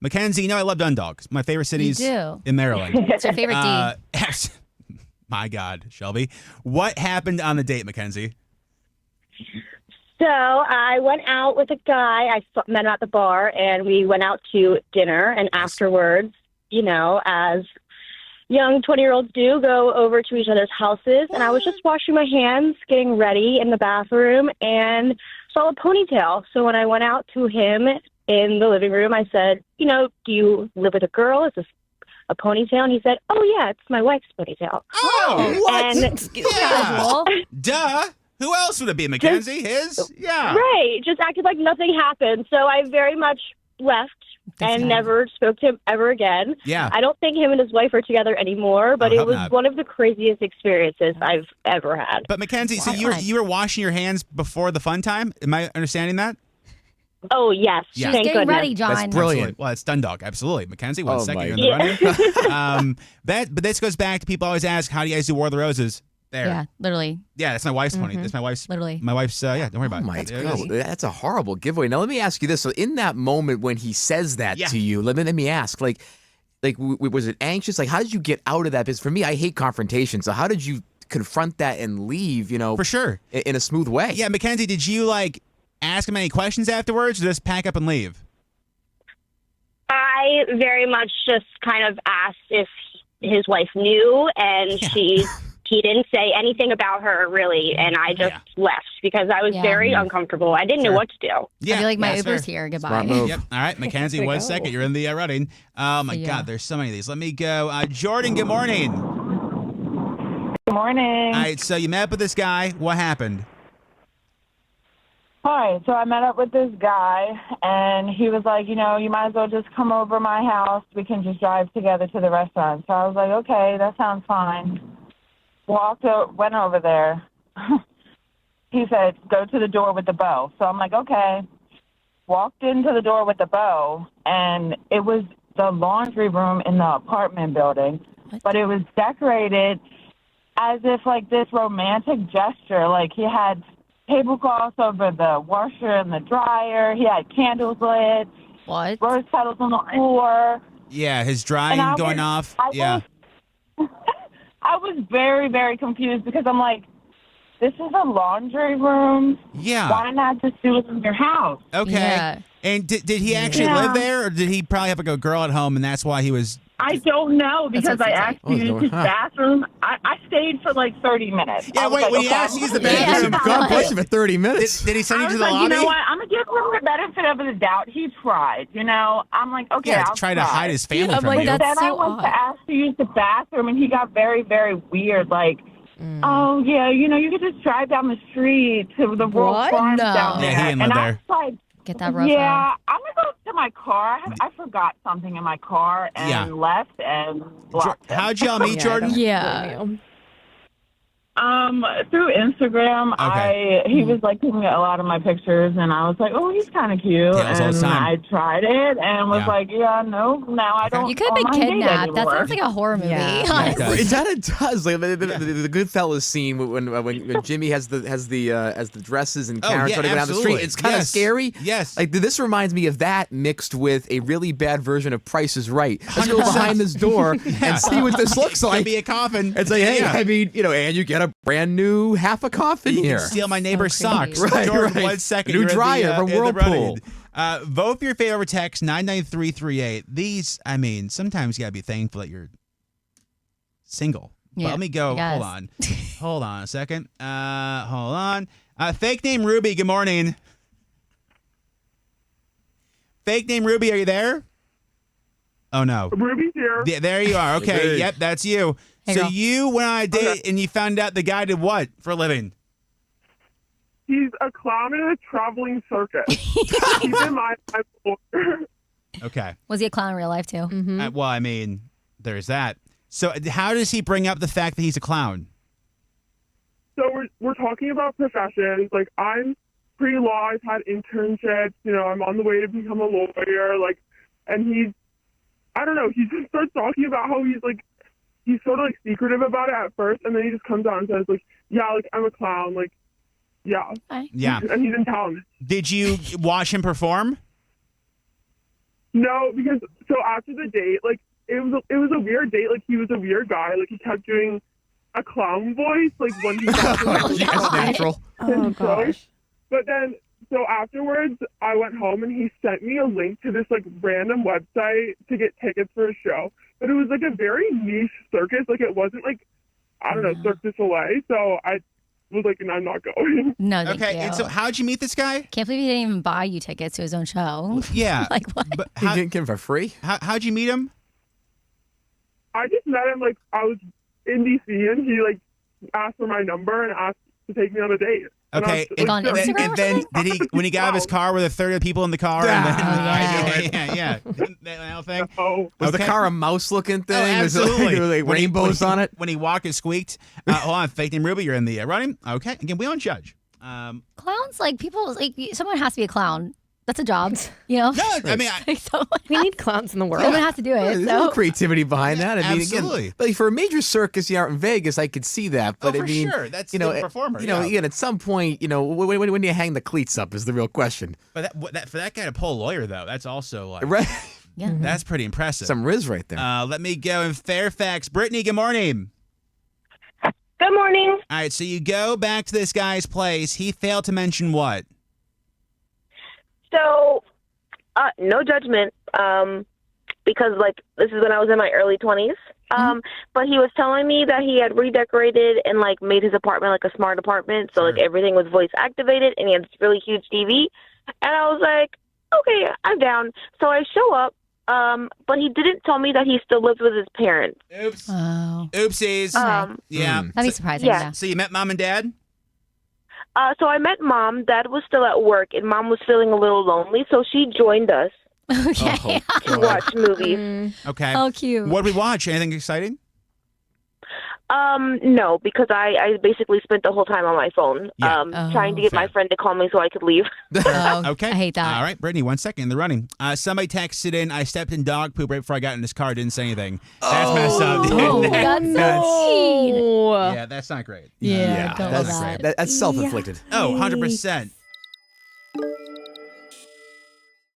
Mackenzie, you know I love Dundalk. It's my favorite cities in Maryland. It's your favorite D. My God, Shelby. What happened on the date, Mackenzie? So I went out with a guy. I met him at the bar, and we went out to dinner. And afterwards, you know, as young 20-year-olds do, go over to each other's houses. And I was just washing my hands, getting ready in the bathroom, and saw a ponytail. So when I went out to him in the living room, I said, you know, do you live with a girl? Is this a ponytail? And he said, oh, yeah, it's my wife's ponytail. Oh, what? And Yeah. Duh. Who else would it be, Mackenzie? His? Yeah. Right. Just acted like nothing happened. So I very much left and never spoke to him ever again. Yeah. I don't think him and his wife are together anymore, but I it hope was not. one of the craziest experiences I've ever had. But Mackenzie, so you were washing your hands before the fun time? Am I understanding that? Oh, yes. Yeah. Thank Getting goodness. ready, John. That's brilliant. Well, it's Dundalk. Absolutely. Mackenzie, one second. my You're in the running. But this goes back to people always ask, how do you guys do War of the Roses? There. Yeah, literally. Yeah, that's my wife's pony. That's my wife's. Literally. My wife's, yeah, don't worry about Oh my it. God, that's a horrible giveaway. Now let me ask you this: so in that moment when he says that to you, let me ask, like, was it anxious? Like, how did you get out of that? Because for me, I hate confrontation. So how did you confront that and leave? You know, For sure. in a smooth way. Yeah, Mackenzie, did you, like, ask him any questions afterwards or just pack up and leave? I very much just kind of asked if his wife knew, and he didn't say anything about her, really, and I just left because I was very uncomfortable. I didn't know what to do. Yeah, I feel like my that's Uber's fair. here. Goodbye. Smart move. Yep. All right, Mackenzie, 1 second. You're in the running. Oh, my God, there's so many of these. Let me go. Jordan, good morning. Good morning. All right, so you met up with this guy. What happened? Hi. So I met up with this guy, and he was like, you know, you might as well just come over my house. We can just drive together to the restaurant. So I was like, okay, that sounds fine. Went over there. He said, go to the door with the bow. So I'm like, okay. Walked into the door with the bow, and it was the laundry room in the apartment building. But it was decorated as if, like, this romantic gesture. Like, he had tablecloths over the washer and the dryer. He had candles lit. What? Rose petals on the floor. Yeah, his drying going off. I was very, very confused because I'm like, this is a laundry room. Yeah. Why not just do it in your house? Okay. Yeah. And did he actually live there, or did he probably have like a girl at home, and that's why he was? I don't know because what I it asked like. to use his bathroom. I stayed for like 30 minutes. Yeah, I was wait. like, When he okay, asked you to use the Yeah. bathroom, God bless you for 30 minutes. did he send I you was to the like, lobby? you know what? I'm going to give him the benefit of the doubt. He tried, you know. I'm like, okay, Yeah, I'll to try to try. hide his family I'm from like, you. that's Then I so went odd. to ask to use the bathroom, and he got very, very weird. Like, oh, yeah, you know, you could just drive down the street to the rural What? farms No. down there. Yeah, he didn't live and there. I was like, Get that rough yeah, I'm going to go to my car. I forgot something in my car and left and blocked him. How'd y'all meet, Jordan? Yeah. Through Instagram, Okay. he was like taking a lot of my pictures, and I was like, oh, he's kind of cute. Tails all the And time. I tried it and was Yeah. like, yeah, no, now I don't. You could have been want my date kidnapped. That anymore. sounds like a horror movie. Yeah, it honestly. does. It does. Like the Goodfellas scene when Jimmy has the dresses and Karen yeah, trying to go down the absolutely. street. It's kind of Yes. scary. Yes. Like this reminds me of that mixed with a really bad version of Price is Right. Let's go 100%. behind this door and see what this looks Could like. be a coffin. It's like, hey, Yeah. I mean, you know, and you get a brand new half a coffin You here. can steal my neighbor's So socks. creepy. Right, Jordan, right. 1 second. New you're in dryer from in the Whirlpool. running. Vote for your favorite text, 99338. These, I mean, sometimes you got to be thankful that you're single. But Yeah, let me go. I guess. Hold on. Hold on a second. Hold on. Fake name Ruby, good morning. Fake name Ruby, are you there? Oh, no. Ruby's here. There you are. Okay. Hey. Yep, that's you. Hey, so girl. you went on a date and you found out the guy did what for a living? He's a clown in a traveling circus. He's in my floor. Okay. Was he a clown in real life too? Well, I mean, there's that. So how does he bring up the fact that he's a clown? So we're talking about professions. Like, I'm pre-law. I've had internships. You know, I'm on the way to become a lawyer. Like, and I don't know. He just starts talking about how he's sort of like secretive about it at first, and then he just comes out and says like, yeah, like I'm a clown. Like, yeah. Yeah. And he's in town. Did you watch him perform? No, because so after the date, like it was a weird date. Like he was a weird guy. Like he kept doing a clown voice, like when he got That's natural. Oh gosh. But then, so afterwards, I went home and he sent me a link to this like random website to get tickets for a show. But it was like a very niche circus. Like it wasn't like, I don't know, Cirque du Soleil. So I was like, I'm not going. No, thank Okay, you. and so how'd you meet this guy? Can't believe he didn't even buy you tickets to his own show. Yeah. Like what? But You didn't get him for free? how'd you meet him? I just met him, like, I was in DC and he like asked for my number and asked to take me on a date. And I Okay, was, Like on sure. Instagram? and then did he when he got out of his car with a third of the people in the car? And then, yeah. That whole thing. Oh, Was the Okay. car a mouse-looking thing? Oh, Was it like, absolutely. there were, like, When he- rainbows on it? When he walked, it squeaked. Hold on, fake name Ruby, you're in the running. Okay, again, we don't judge. Clowns, like people, like someone has to be a clown. That's a job, you know. No, I mean, Like, someone, We need clowns in the world. someone has to do There's it. a little So creativity behind that. I mean, absolutely. again, like for a major circus here out in Vegas, I could see that. But for I mean, sure. That's you know, the performer, You know, yeah. again, at some point, you know, when do you hang the cleats up is the real question. but for that guy to pull a lawyer though, that's also like Right? yeah. that's pretty impressive. Some riz right there. Let me go in Fairfax. Brittany, good morning. Good morning. All right, so you go back to this guy's place. He failed to mention what? So, no judgment, because like this is when I was in my early 20s. But he was telling me that he had redecorated and like made his apartment like a smart apartment, so like Sure. everything was voice activated, and he had this really huge TV. And I was like, okay, I'm down. So I show up, but he didn't tell me that he still lived with his parents. Oops. Oh, Oopsies. yeah. that'd be surprising. yeah. Yeah. So you met mom and dad? So I met Mom. Dad was still at work, and Mom was feeling a little lonely, so she joined us Okay. to watch movies. Okay. Oh, cute. What did we watch? Anything exciting? No, because I basically spent the whole time on my phone, Yeah. trying to get my Fair. friend to call me so I could leave. Oh, Okay. I hate that. All right, Brittany, 1 second in the running. Somebody texted in, I stepped in dog poop right before I got in this car, didn't say anything. That's messed up, dude. Oh, that's mean. Yeah, that's not great. Yeah, don't that's, love that. that's self-inflicted. Oh, 100%.